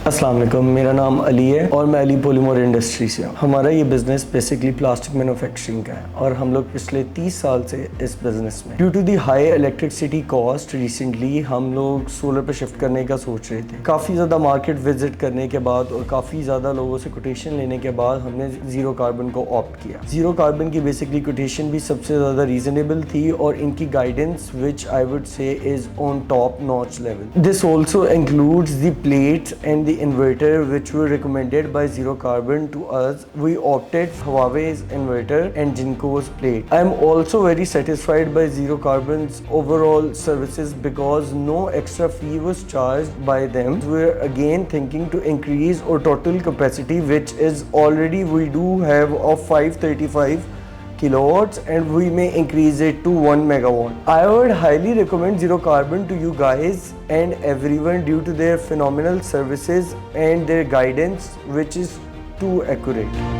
अस्सलाम वालेकुम, मेरा नाम अली है और मैं अली पॉलीमर इंडस्ट्री से हूँ। हमारा ये बिज़नेस बेसिकली प्लास्टिक मैन्युफैक्चरिंग का है और हम लोग पिछले 30 साल से इस बिज़नेस में। Due to the high electricity cost recently हम लोग सोलर पे शिफ्ट करने का सोच रहे थे। काफ़ी ज़्यादा मार्केट विजिट करने के बाद और काफ़ी ज़्यादा लोगों से कोटेशन लेने के बाद हमने ज़ीरो कार्बन को ऑप्ट किया। ज़ीरो कार्बन की बेसिकली कोटेशन भी सबसे ज़्यादा रीजनेबल थी और इनकी guidance which I would say is on top notch level. This also includes the plates and inverter which were recommended by Zero Carbon to us. We opted Huawei's inverter and Jinko's plate. I am also very satisfied by Zero Carbon's overall services because no extra fee was charged by them. We are again thinking to increase our total capacity, which is already we do have of 535 kilowatts and we may increase it to 1 megawatt. I would highly recommend Zero Carbon to you guys and everyone due to their phenomenal services and their guidance which is too accurate.